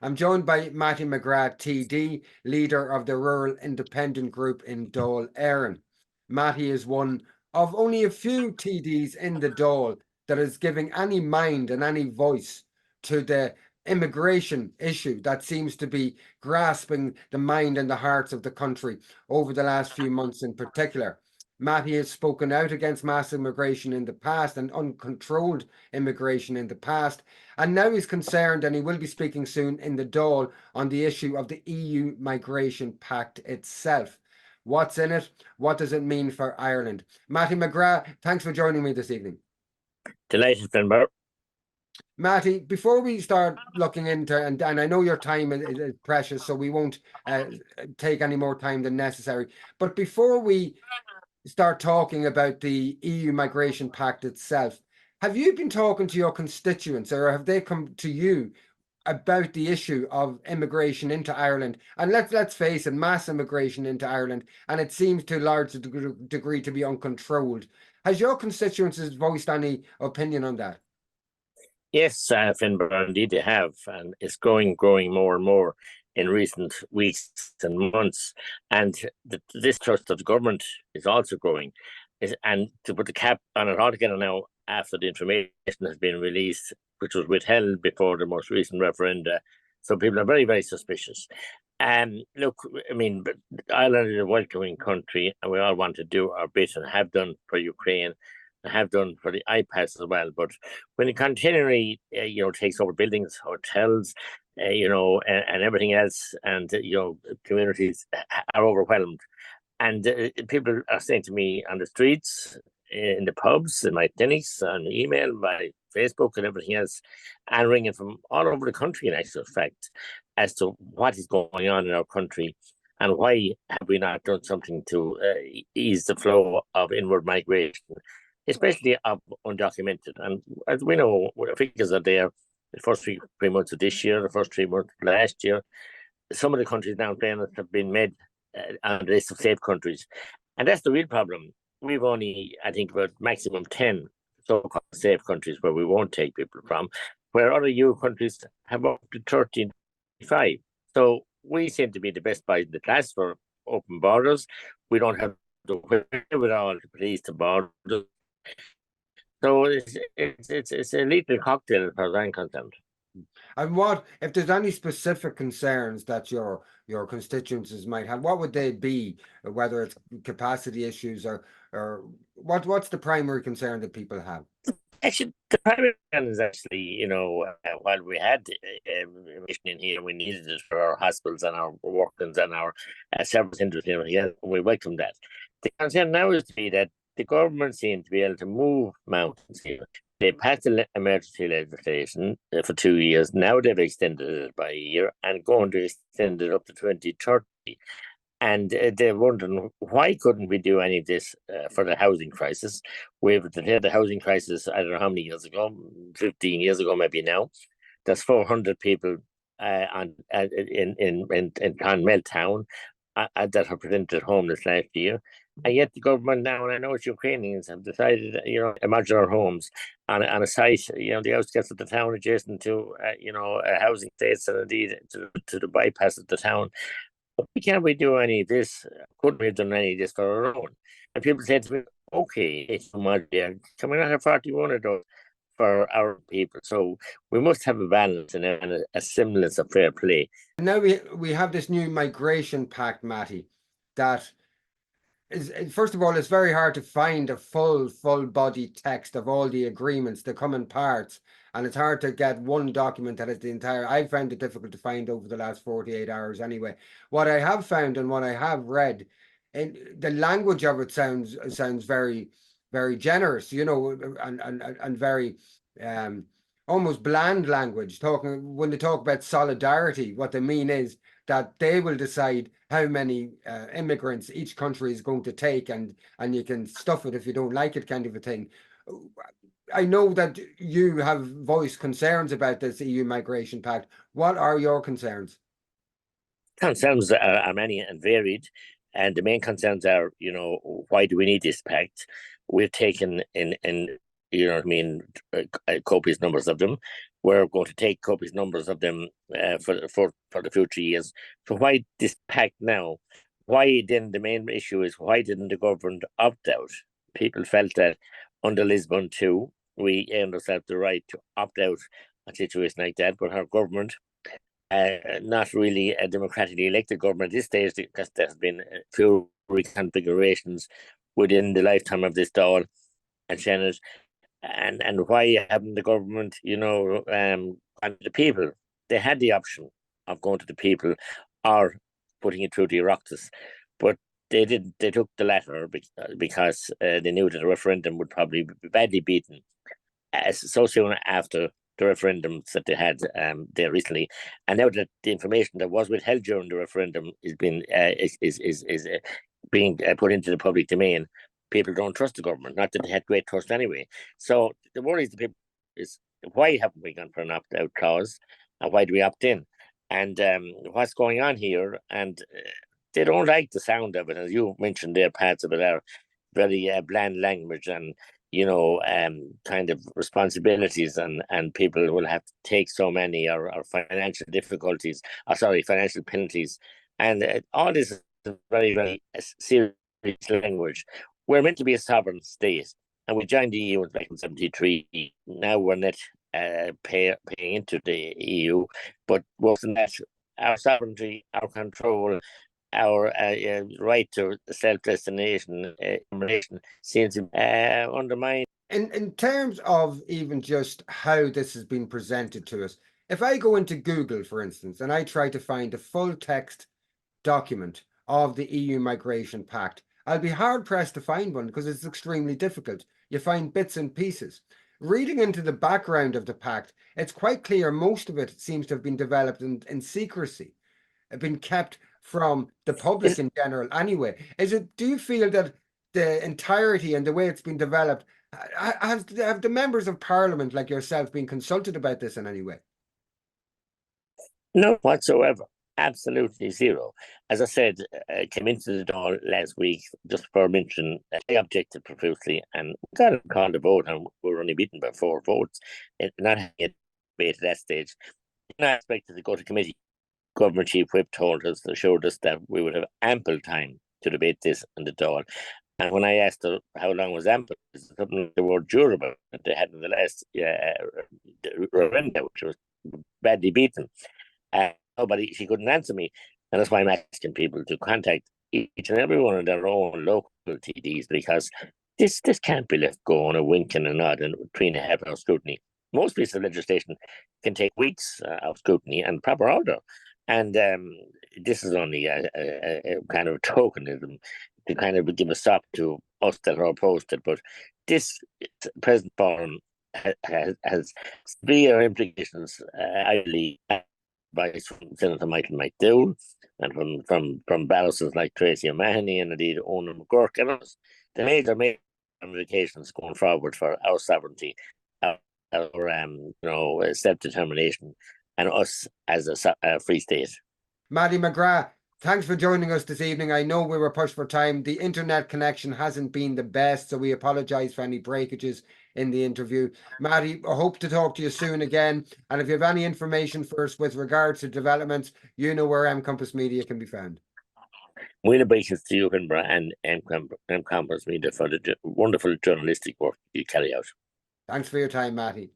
I'm joined by Mattie McGrath TD, leader of the Rural Independent Group in Dáil, Éireann. Mattie is one of only a few TDs in the Dáil that is giving any mind and any voice to the immigration issue that seems to be grasping the mind and the hearts of the country over the last few months in particular. Mattie has spoken out against mass immigration in the past and uncontrolled immigration in the past, and now he's concerned, and he will be speaking soon in the Dáil on the issue of the EU Migration Pact itself. What's in it? What does it mean for Ireland? Mattie McGrath, thanks for joining me this evening. Delighted, Finbar. Mattie, before we start looking into, and I know your time is precious, so we won't take any more time than necessary, but before we start talking about the EU Migration Pact itself, have you been talking to your constituents, or have they come to you about the issue of immigration into Ireland? And let's face it, mass immigration into Ireland, and it seems to a large degree to be uncontrolled. Has your constituents voiced any opinion on that? Yes, Finbar, indeed they have, and it's growing more and more in recent weeks and months. And the distrust of the government is also growing. And to put the cap on it altogether now, after the information has been released, which was withheld before the most recent referenda, so people are very, very suspicious. Look, I mean, Ireland is a welcoming country, and we all want to do our bit and have done for Ukraine, and have done for the iPads as well. But when it continually, takes over buildings, hotels, and everything else, and communities are overwhelmed, and people are saying to me on the streets, in the pubs, in my clinics, on email, by Facebook, and everything else, and ringing from all over the country, in actual fact, as to what is going on in our country and why have we not done something to ease the flow of inward migration, especially of undocumented. And as we know, figures are there. The first three months of this year, the first 3 months of last year, some of the countries now have been made on the list of safe countries, and that's the real problem. We've only, I think, about maximum 10 so-called safe countries where we won't take people from, where other EU countries have up to 35. So we seem to be the best by the class for open borders. We don't have to with all the police to borders. So it's a lethal cocktail as far as I'm concerned. And what, if there's any specific concerns that your constituencies might have, what would they be? Whether it's capacity issues or what's the primary concern that people have? Actually, the primary concern is actually, while we had immigration in here, we needed it for our hospitals and our workers and our service industry. We welcome that. The concern now is to be that the government seems to be able to move mountains here. They passed the emergency legislation for 2 years. Now they've extended it by a year and going to extend it up to 2030. And they're wondering, why couldn't we do any of this for the housing crisis? We've had the housing crisis, I don't know how many years ago, 15 years ago maybe now. There's 400 people in Clonmel town that have presented homeless last year. And yet the government now, and I know it's Ukrainians, have decided, modular homes on a site, the outskirts of the town, adjacent to, housing estates, and indeed to the bypass of the town. Why can't we do any of this? Couldn't we have done any of this for our own? And people say to me, okay, it's modular. Can we not have 41 of those for our people? So we must have a balance and a semblance of fair play. Now we have this new migration pact, Mattie, that is, first of all, it's very hard to find a full body text of all the agreements. They come in parts, and it's hard to get one document that is the entire. I found it difficult to find over the last 48 hours anyway. What I have found and what I have read, and the language of it sounds very, very generous, and very almost bland language. When they talk about solidarity, what they mean is that they will decide how many immigrants each country is going to take, and you can stuff it if you don't like it, kind of a thing. I know that you have voiced concerns about this EU Migration Pact. What are your concerns? Concerns are many and varied, and the main concerns are, why do we need this pact? We've taken in copious numbers of them. we're going to take copious numbers of them for the future years. So why this pact now? Why then the main issue is, why didn't the government opt out? People felt that under Lisbon too, we earned ourselves the right to opt out a situation like that, but our government, not really a democratically elected government at this stage, because there has been a few reconfigurations within the lifetime of this Dáil and Senate. And why haven't the government, gone to the people? They had the option of going to the people or putting it through the Oireachtas, but they didn't. They took the latter because they knew that a referendum would probably be badly beaten, so soon after the referendums that they had there recently. And now that the information that was withheld during the referendum is being put into the public domain, people don't trust the government. Not that they had great trust anyway. So the worry of the people is, why haven't we gone for an opt-out clause, and why do we opt in? And what's going on here? And they don't like the sound of it, as you mentioned. There, parts of it are very bland language, and kind of responsibilities, and people will have to take so many or financial difficulties, financial penalties, and all this is very, very serious language. We're meant to be a sovereign state, and we joined the EU in 1973. Now we're not paying into the EU, but worse than that, our sovereignty, our control, our right to self-determination seems to undermine. In terms of even just how this has been presented to us, if I go into Google, for instance, and I try to find a full text document of the EU Migration Pact, I'll be hard-pressed to find one because it's extremely difficult. You find bits and pieces. Reading into the background of the pact, it's quite clear most of it seems to have been developed in secrecy, been kept from the public in general anyway. Do you feel that the entirety and the way it's been developed, have the members of parliament like yourself been consulted about this in any way? No, whatsoever. Absolutely zero. As I said, I came into the Dáil last week just for mention. I objected profusely and got a call to vote, and we were only beaten by 4 votes. Not having a debate at that stage. I expected to go to committee. Government Chief Whip assured us that we would have ample time to debate this in the Dáil. And when I asked her how long was ample, something like the word durable that they had in the last referendum, which was badly beaten. Nobody, she couldn't answer me. And that's why I'm asking people to contact each and every one of their own local TDs, because this can't be left going a wink and a nod and 3.5 hour scrutiny. Most pieces of legislation can take weeks of scrutiny and proper order. And this is only a kind of tokenism to kind of give a stop to us that are opposed to it. But this present forum has severe implications, I believe, by Senator Michael McDowell and from barristers like Tracy O'Mahony and indeed Owen McGurk and others. The major ramifications going forward for our sovereignty, our self-determination, and us as a free state. Mattie McGrath, thanks for joining us this evening. I know we were pushed for time. The internet connection hasn't been the best, so we apologise for any breakages in the interview. Mattie, I hope to talk to you soon again. And if you have any information for us with regards to developments, you know where M Compass Media can be found. We'll obeisances to you, Finbar, and M Compass Media for the wonderful journalistic work you carry out. Thanks for your time, Mattie.